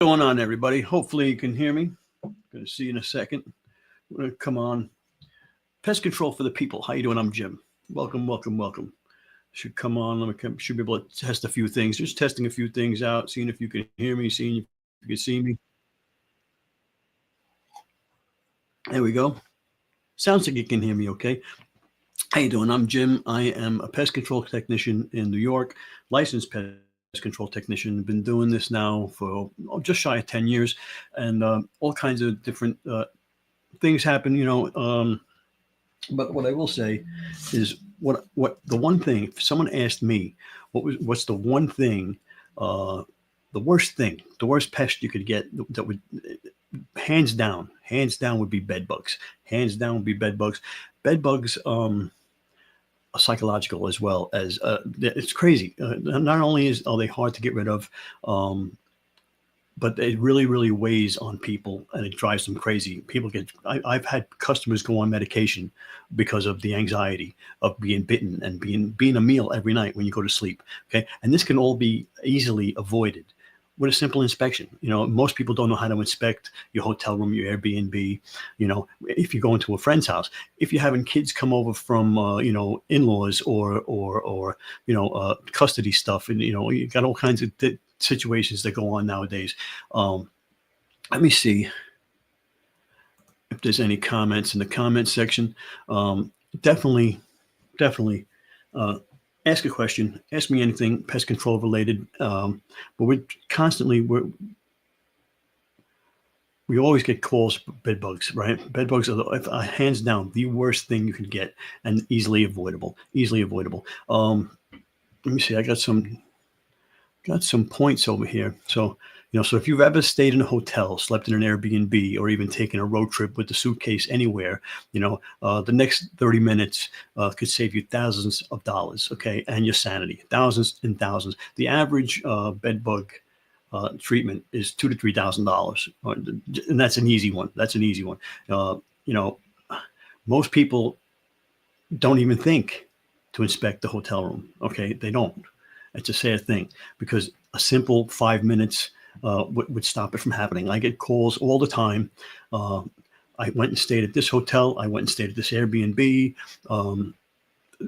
Going on, everybody? Hopefully you can hear me. Going to see you in a second. I'm going to come on. Pest control for the people. How you doing? I'm Jim. Welcome, welcome, welcome. Should come on. Should be able to test a few things. Just testing a few things out, seeing if you can hear me, seeing if you can see me. There we go. Sounds like you can hear me okay. How you doing? I'm Jim. I am a pest control technician in New York, licensed pest control technician. Been doing this now for just shy of 10 years, and all kinds of different things happen, but what I will say is what the one thing, if someone asked me what's the one thing, the worst thing, the worst pest you could get that would hands down would be bed bugs. Hands down would be bed bugs. Bed bugs are psychological as well as it's crazy. Not only are they hard to get rid of, but it really, really weighs on people and it drives them crazy. I've had customers go on medication because of the anxiety of being bitten and being a meal every night when you go to sleep. Okay. And this can all be easily avoided with a simple inspection. Most people don't know how to inspect your hotel room, your Airbnb. If you go into a friend's house, if you're having kids come over from, in-laws or custody stuff, and, you got all kinds of situations that go on nowadays. Let me see if there's any comments in the comment section. Definitely ask a question, ask me anything pest control related. But we always get calls for bed bugs, right? Bed bugs are hands down the worst thing you can get and easily avoidable. Let me see, I got some points over here. So if you've ever stayed in a hotel, slept in an Airbnb, or even taken a road trip with the suitcase anywhere, the next 30 minutes could save you thousands of dollars, okay, and your sanity, thousands and thousands. The average bed bug treatment is $2,000 to $3,000, and that's an easy one. Most people don't even think to inspect the hotel room. Okay, they don't. It's a sad thing because a simple 5 minutes would stop it from happening. I get calls all the time. I went and stayed at this hotel. I went and stayed at this Airbnb.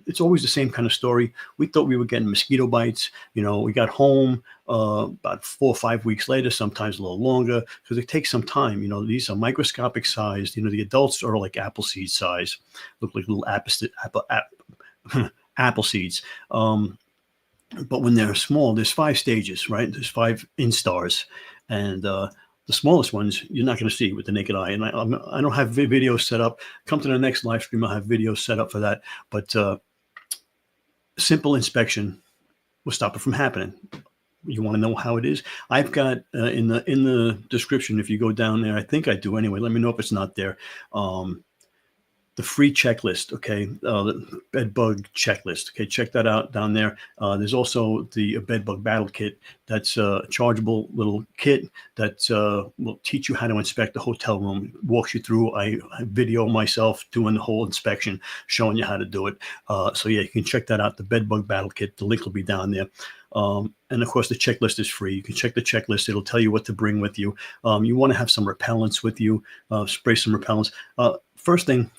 It's always the same kind of story. We thought we were getting mosquito bites. We got home about 4 or 5 weeks later, sometimes a little longer, because it takes some time. These are microscopic sized. The adults are like apple seed size, look like little apple seeds. But when they're small, there's 5 stages, right? There's 5 instars, and the smallest ones you're not going to see with the naked eye. And I don't have videos set up. Come to the next live stream, I'll have videos set up for that. But simple inspection will stop it from happening. You want to know how it is? I've got in the description, if you go down there, I think I do anyway. Let me know if it's not there. The free checklist, okay, the bed bug checklist, okay, check that out down there. There's also the bed bug battle kit. That's a chargeable little kit that will teach you how to inspect the hotel room, walks you through. I video myself doing the whole inspection, showing you how to do it. So yeah, you can check that out, the bed bug battle kit. The link will be down there. And of course, the checklist is free. You can check the checklist. It'll tell you what to bring with you. You want to have some repellents with you, spray some repellents. First thing,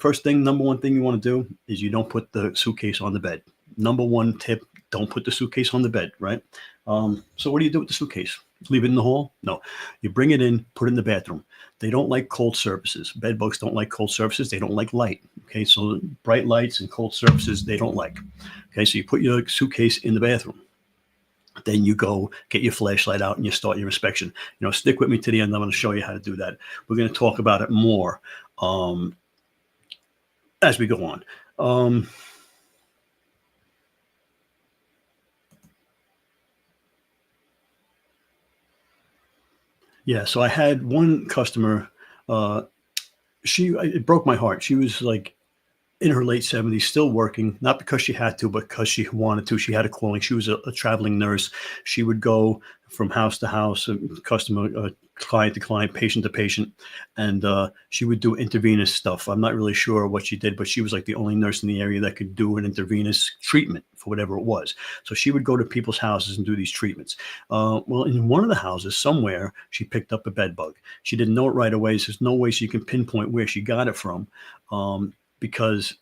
number one thing you want to do is you don't put the suitcase on the bed. Number one tip, don't put the suitcase on the bed, right? So what do you do with the suitcase? Leave it in the hall? No. You bring it in, put it in the bathroom. They don't like cold surfaces. Bed bugs don't like cold surfaces. They don't like light. Okay, so bright lights and cold surfaces, they don't like. Okay, so you put your suitcase in the bathroom. Then you go get your flashlight out and you start your inspection. Stick with me to the end. I'm going to show you how to do that. We're going to talk about it more as we go on. Yeah, so I had one customer. It broke my heart. She was like in her late 70s, still working, not because she had to, but because she wanted to. She had a calling. She was a traveling nurse. She would go from house to house, customer client to client, patient to patient, and she would do intravenous stuff. I'm not really sure what she did, but she was like the only nurse in the area that could do an intravenous treatment for whatever it was. So she would go to people's houses and do these treatments. Well, in one of the houses somewhere, she picked up a bed bug. She didn't know it right away. So there's no way she can pinpoint where she got it from, because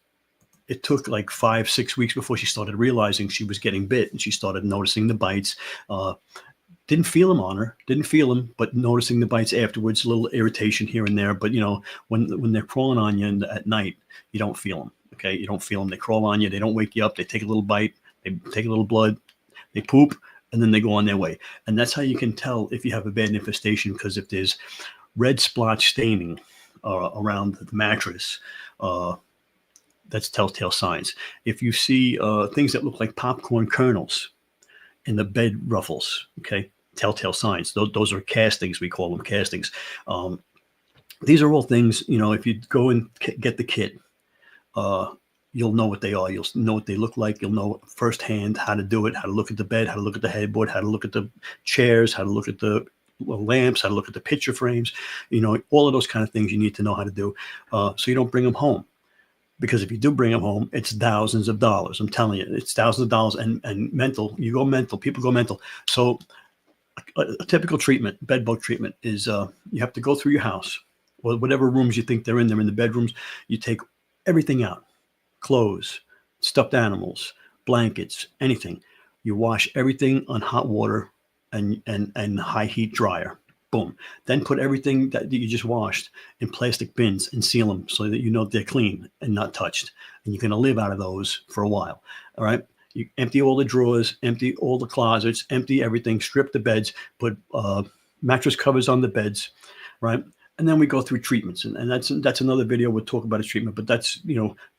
it took like 5-6 weeks before she started realizing she was getting bit, and she started noticing the bites. Didn't feel them on her, didn't feel them, but noticing the bites afterwards, a little irritation here and there. But when they're crawling on you at night, you don't feel them. Okay, you don't feel them. They crawl on you. They don't wake you up. They take a little bite. They take a little blood. They poop, and then they go on their way. And that's how you can tell if you have a bad infestation, because if there's red splotch staining around the mattress, that's telltale signs. If you see things that look like popcorn kernels in the bed ruffles, okay, telltale signs. Those are castings. We call them castings. These are all things, if you go and get the kit, you'll know what they are. You'll know what they look like. You'll know firsthand how to do it, how to look at the bed, how to look at the headboard, how to look at the chairs, how to look at the lamps, how to look at the picture frames, all of those kind of things you need to know how to do, so you don't bring them home. Because if you do bring them home, it's thousands of dollars. I'm telling you, it's thousands of dollars, and mental. You go mental. People go mental. So a typical treatment, bed bug treatment, is you have to go through your house, or whatever rooms you think they're in. They're in the bedrooms. You take everything out, clothes, stuffed animals, blankets, anything. You wash everything on hot water and high heat dryer. Boom. Then put everything that you just washed in plastic bins and seal them so that they're clean and not touched. And you're going to live out of those for a while. All right. You empty all the drawers, empty all the closets, empty everything, strip the beds, put mattress covers on the beds. Right. And then we go through treatments. And that's another video. We'll talk about a treatment, but that's,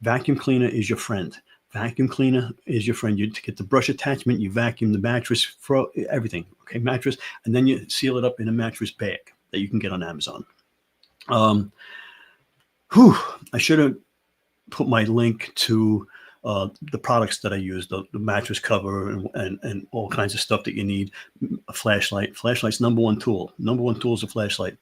vacuum cleaner is your friend. Vacuum cleaner is your friend. You get the brush attachment, you vacuum the mattress, for everything. Okay, mattress, and then you seal it up in a mattress bag that you can get on Amazon. I should have put my link to the products that I use, the mattress cover and all kinds of stuff that you need. A flashlight. Flashlight's number one tool. Number one tool is a flashlight.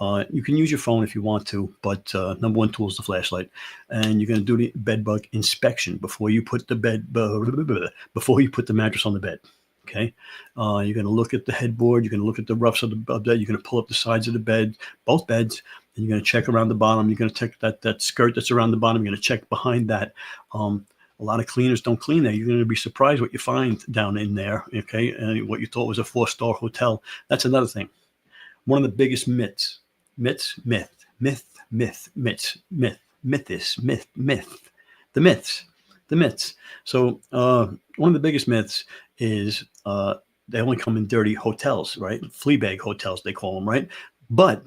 You can use your phone if you want to, but number one tool is the flashlight. And you're going to do the bed bug inspection before you put the mattress on the bed. Okay. You're going to look at the headboard. You're going to look at the roughs of the bed. You're going to pull up the sides of the bed, both beds, and you're going to check around the bottom. You're going to check that skirt that's around the bottom. You're going to check behind that. A lot of cleaners don't clean there. You're going to be surprised what you find down in there. Okay. And what you thought was a 4-star hotel. That's another thing. One of the biggest myths. The myths. So one of the biggest myths is they only come in dirty hotels, right? Flea bag hotels, they call them, right? But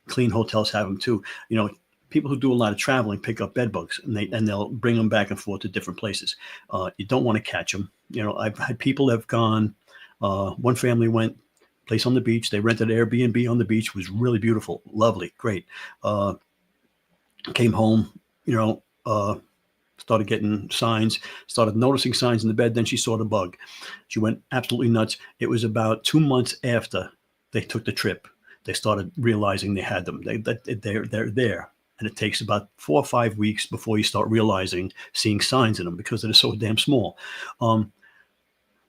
clean hotels have them too. People who do a lot of traveling pick up bed bugs, and they'll bring them back and forth to different places. You don't want to catch them. I've had people that have gone. One family went. Place on the beach. They rented an Airbnb on the beach. It was really beautiful, lovely, great. Came home, started getting signs, started noticing signs in the bed. Then she saw the bug. She went absolutely nuts. It was about 2 months after they took the trip. They started realizing they had them. They're there. And it takes about 4 or 5 weeks before you start seeing signs in them, because they're so damn small.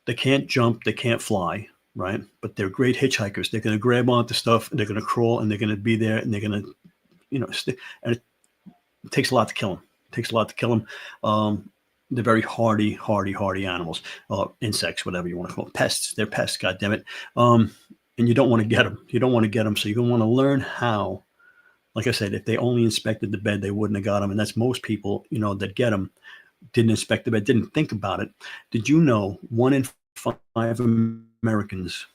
They can't jump. They can't fly. Right. But they're great hitchhikers. They're going to grab onto stuff, and they're going to crawl, and they're going to be there, and they're going to, and it takes a lot to kill them. They're very hardy animals, insects, whatever you want to call them. Pests. They're pests. God damn it. And you don't want to get them. So you're going to want to learn how. Like I said, if they only inspected the bed, they wouldn't have got them. And that's most people, that get them, didn't inspect the bed, didn't think about it. Did you know 1 in 5 Americans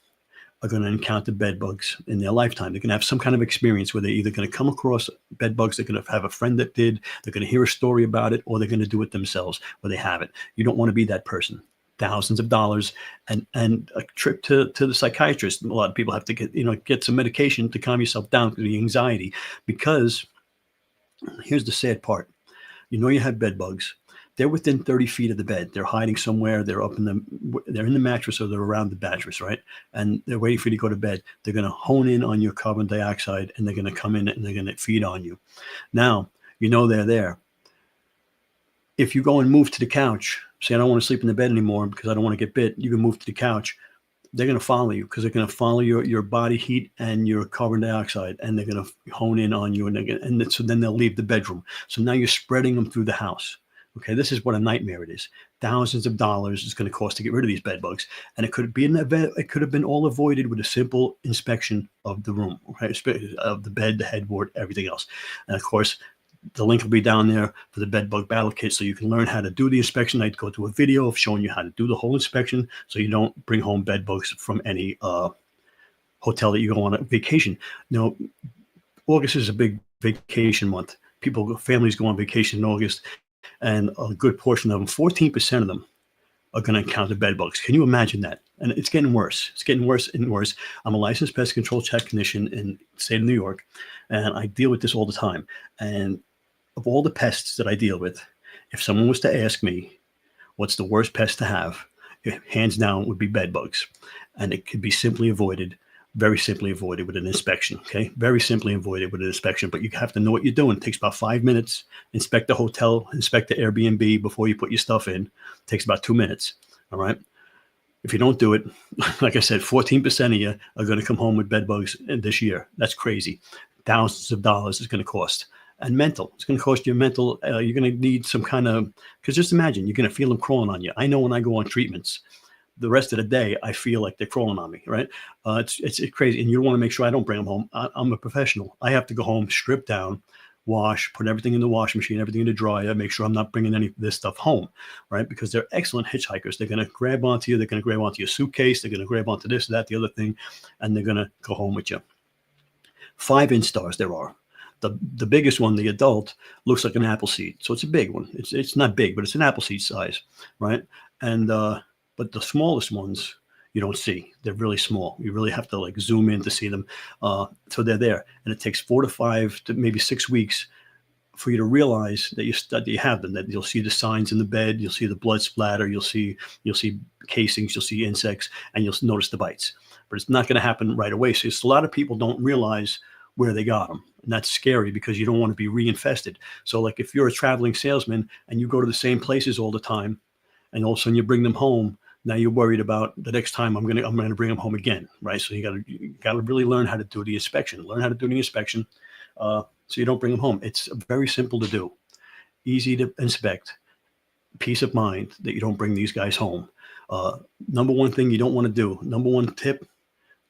are going to encounter bed bugs in their lifetime? They're going to have some kind of experience where they're either going to come across bed bugs, they're going to have a friend that did, they're going to hear a story about it, or they're going to do it themselves where they have it. You don't want to be that person. Thousands of dollars and a trip to the psychiatrist. A lot of people have to get some medication to calm yourself down for the anxiety, because here's the sad part. You have bed bugs. they're within 30 feet of the bed. They're hiding somewhere. They're in the mattress, or they're around the mattress, right? And they're waiting for you to go to bed. They're going to hone in on your carbon dioxide, and they're going to come in and they're going to feed on you. Now, they're there. If you go and move to the couch, say, I don't want to sleep in the bed anymore because I don't want to get bit, you can move to the couch. They're going to follow you because they're going to follow your body heat and your carbon dioxide, and they're going to hone in on you. So then they'll leave the bedroom. So now you're spreading them through the house. Okay, this is what a nightmare it is. Thousands of dollars is going to cost to get rid of these bed bugs, and it could have been all avoided with a simple inspection of the room, okay, of the bed, the headboard, everything else. And of course, the link will be down there for the bed bug battle kit, so you can learn how to do the inspection. I'd go to a video of showing you how to do the whole inspection, so you don't bring home bed bugs from any hotel that you go on a vacation. Now, August is a big vacation month. Families go on vacation in August, and a good portion of them, 14% of them, are going to encounter bed bugs. Can you imagine that? And it's getting worse. It's getting worse and worse. I'm a licensed pest control technician in the state of New York, and I deal with this all the time. And of all the pests that I deal with, if someone was to ask me what's the worst pest to have, hands down would be bed bugs. And it could be very simply avoided with an inspection. Okay, very simply avoided with an inspection, but you have to know what you're doing. It takes about 5 minutes. Inspect the hotel, inspect the Airbnb before you put your stuff in. It takes about 2 minutes. All right. If you don't do it, like I said, 14% of you are going to come home with bed bugs this year. That's crazy. Thousands of dollars is going to cost. And mental, it's going to cost you mental. You're going to need some kind of, because just imagine, you're going to feel them crawling on you. I know when I go on treatments, the rest of the day, I feel like they're crawling on me, right? It's crazy. And you want to make sure I don't bring them home. I'm a professional. I have to go home, strip down, wash, put everything in the washing machine, everything in the dryer, make sure I'm not bringing any of this stuff home, right? Because they're excellent hitchhikers. They're going to grab onto you. They're going to grab onto your suitcase. They're going to grab onto this, that, the other thing, and they're going to go home with you. 5 instars there are. The biggest one, the adult, looks like an apple seed. So it's a big one. It's not big, but it's an apple seed size, right? And but the smallest ones you don't see. They're really small. You really have to like zoom in to see them. So they're there. And it takes 4 to 5 to maybe 6 weeks for you to realize that you have them, that you'll see the signs in the bed, you'll see the blood splatter, you'll see casings, you'll see insects, and you'll notice the bites. But it's not going to happen right away. So a lot of people don't realize where they got them. And that's scary because you don't want to be reinfested. So like if you're a traveling salesman and you go to the same places all the time, and all of a sudden you bring them home, now you're worried about the next time I'm gonna bring them home again, right? So you gotta really learn how to do the inspection. So you don't bring them home. It's very simple to do, easy to inspect, peace of mind that you don't bring these guys home. Number one thing you don't want to do. Number one tip: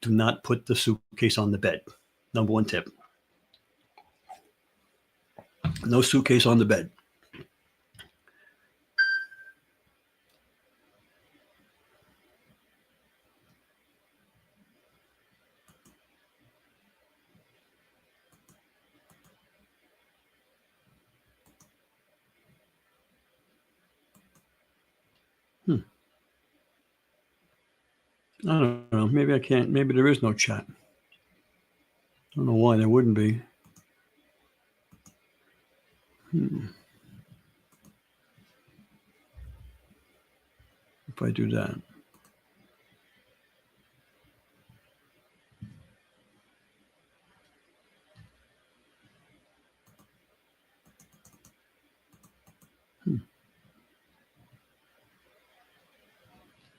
do not put the suitcase on the bed. Number one tip. No suitcase on the bed. I don't know. Maybe I can't. Maybe there is no chat. I don't know why there wouldn't be. If I do that.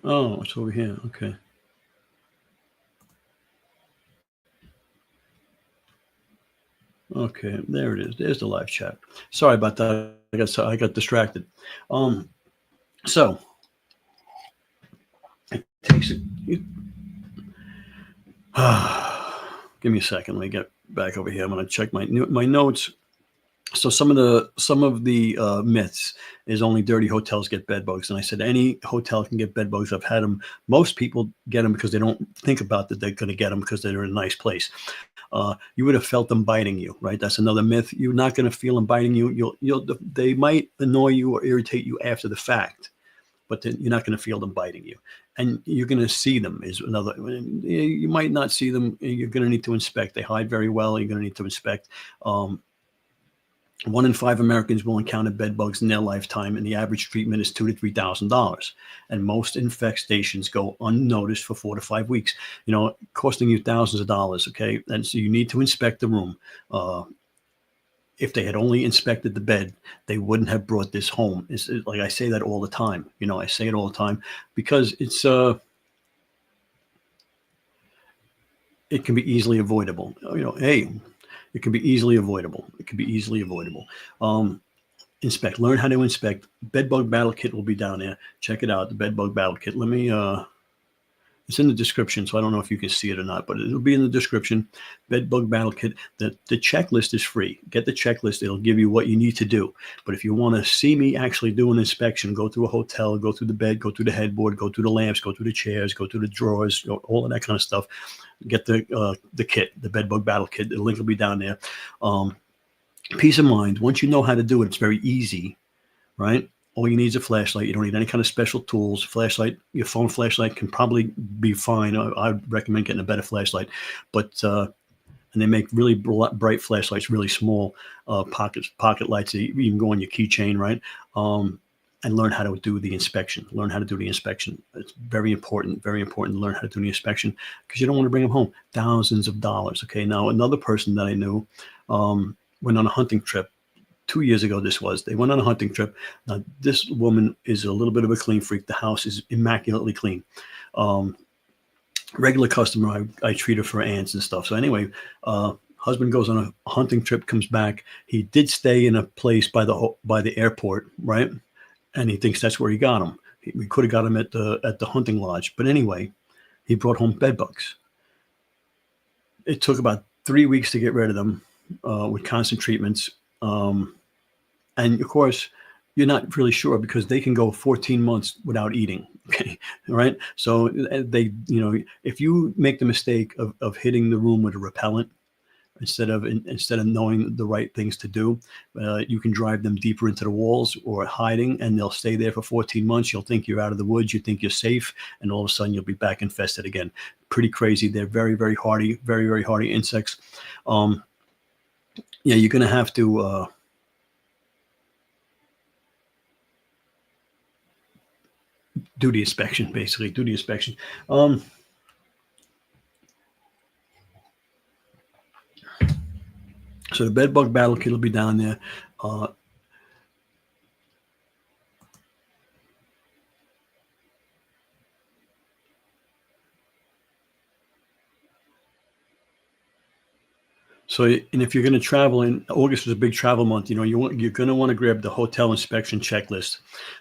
Oh, it's over here. Okay. Okay, there it is. There's the live chat. Sorry about that. I got distracted. So it takes it. Give me a second. Let me get back over here. I'm going to check my notes. So some of the myths is only dirty hotels get bed bugs, and I said any hotel can get bed bugs. I've had them. Most people get them because they don't think about that they're going to get them because they're in a nice place. You would have felt them biting you, right? That's another myth. You're not going to feel them biting you. They might annoy you or irritate you after the fact, but then you're not going to feel them biting you, and you're going to see them. Is another. You might not see them. You're going to need to inspect. They hide very well. You're going to need to inspect. 1 in 5 Americans will encounter bed bugs in their lifetime, and the average treatment is $2,000 to $3,000. And most infestations go unnoticed for 4 to 5 weeks, costing you thousands of dollars. Okay, and so you need to inspect the room. If they had only inspected the bed, they wouldn't have brought this home. It's like I say that all the time. I say it all the time because it can be easily avoidable. Hey, it can be easily avoidable. It can be easily avoidable. Learn how to inspect. Bedbug Battle Kit will be down there. Check it out, the Bedbug Battle Kit. Let me it's in the description, so I don't know if you can see it or not, but it'll be in the description. Bedbug Battle Kit. The checklist is free. Get the checklist. It'll give you what you need to do. But if you want to see me actually do an inspection, go through a hotel, go through the bed, go through the headboard, go through the lamps, go through the chairs, go through the drawers, all of that kind of stuff, get the kit, the Bedbug Battle Kit. The link will be down there. Peace of mind. Once you know how to do it, it's very easy, right? All you need is a flashlight. You don't need any kind of special tools. Flashlight, your phone flashlight can probably be fine. I'd recommend getting a better flashlight, but and they make really bright flashlights, really small pocket lights that you can go on your keychain, right? And learn how to do the inspection. Learn how to do the inspection. It's very important to learn how to do the inspection because you don't want to bring them home. Thousands of dollars. Okay. Now another person that I knew went on a hunting trip. 2 years ago, they went on a hunting trip. Now, this woman is a little bit of a clean freak. The house is immaculately clean. Regular customer, I treat her for ants and stuff. So anyway, husband goes on a hunting trip, comes back. He did stay in a place by the airport, right? And he thinks that's where he got him. We could have got him at the hunting lodge. But anyway, he brought home bed bugs. It took about 3 weeks to get rid of them with constant treatments. And of course, you're not really sure because they can go 14 months without eating. Okay. Right. So if you make the mistake of hitting the room with a repellent instead of knowing the right things to do, you can drive them deeper into the walls or hiding, and they'll stay there for 14 months. You'll think you're out of the woods. You think you're safe. And all of a sudden you'll be back infested again. Pretty crazy. They're very, very hardy, very, very hardy insects. You're going to have to, do the inspection, basically. Do the inspection. So the Bedbug Battle Kit will be down there. So, and if you're going to travel, in August is a big travel month, you're going to want to grab the hotel inspection checklist.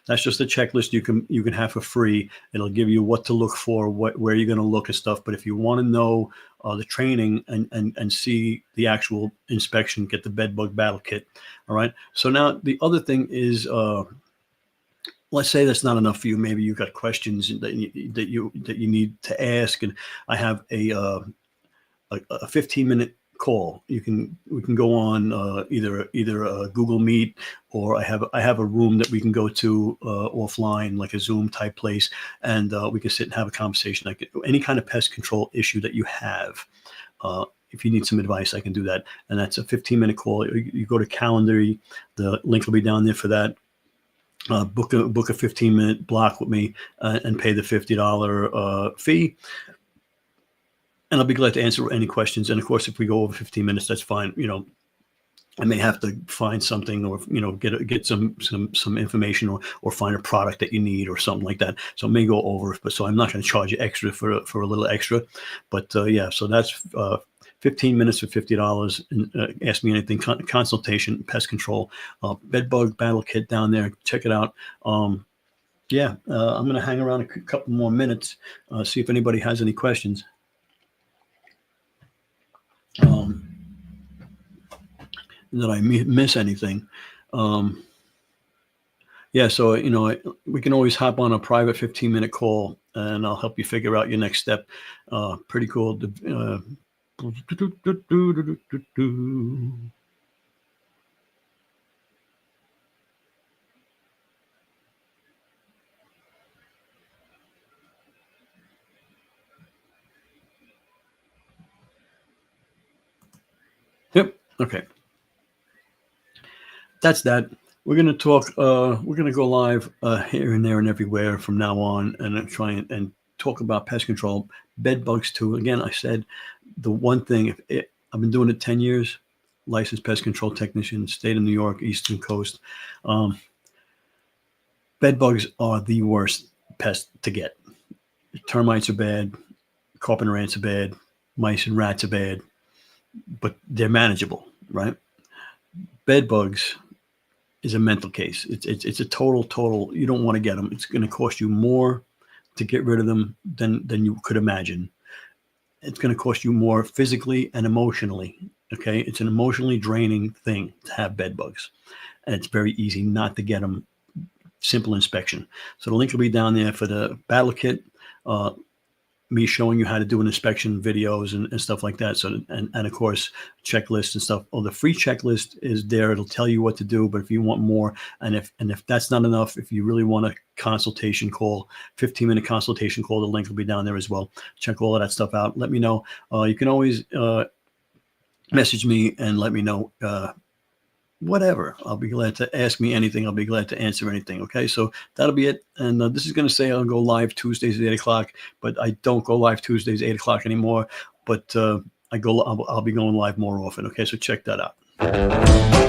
That's just a checklist you can have for free. It'll give you what to look for, where you're going to look and stuff. But if you want to know the training and see the actual inspection, get the Bedbug Battle Kit. All right. So now the other thing is, let's say that's not enough for you. Maybe you've got questions that you need to ask, and I have a 15-minute call. We can go on either Google Meet, or I have a room that we can go to offline, like a Zoom type place, and we can sit and have a conversation. Like any kind of pest control issue that you have. If you need some advice, I can do that. And that's a 15-minute call. You go to Calendly, the link will be down there for that. Book a 15-minute block with me and pay the $50 fee. And I'll be glad to answer any questions. And of course, if we go over 15 minutes, that's fine. I may have to find something, or get some information, or find a product that you need or something like that. So it may go over, but so I'm not going to charge you extra for a little extra. But yeah, so that's 15 minutes for $50. And ask me anything. Consultation, pest control, Bedbug Battle Kit down there. Check it out. Yeah, I'm going to hang around a couple more minutes, see if anybody has any questions. Did I miss anything? Yeah, so we can always hop on a private 15-minute call, and I'll help you figure out your next step. Pretty cool. Yep. Okay. that's that. We're gonna talk. We're gonna go live here and there and everywhere from now on, and try and talk about pest control, bed bugs too. Again, I said the one thing. I've been doing it 10 years. Licensed pest control technician, state of New York, Eastern Coast. Um, Bed bugs are the worst pest to get. Termites are bad. Carpenter ants are bad. Mice and rats are bad, but they're manageable, right? Bed bugs is a mental case. It's a total. You don't want to get them. It's going to cost you more to get rid of them than you could imagine. It's going to cost you more physically and emotionally. Okay, it's an emotionally draining thing to have bed bugs, and it's very easy not to get them. Simple inspection. So the link will be down there for the battle kit. Me showing you how to do an inspection videos and stuff like that. So, and of course, checklists and stuff. Oh, the free checklist is there. It'll tell you what to do. But if you want more, and if that's not enough, if you really want a consultation call, 15-minute consultation call, the link will be down there as well. Check all of that stuff out. Let me know. You can always message me and let me know whatever. I'll be glad to ask me anything. I'll be glad to answer anything. Okay, so that'll be it. And this is going to say I'll go live Tuesdays at 8 o'clock, but I don't go live Tuesdays at 8 o'clock anymore. But I'll be going live more often. Okay, so check that out.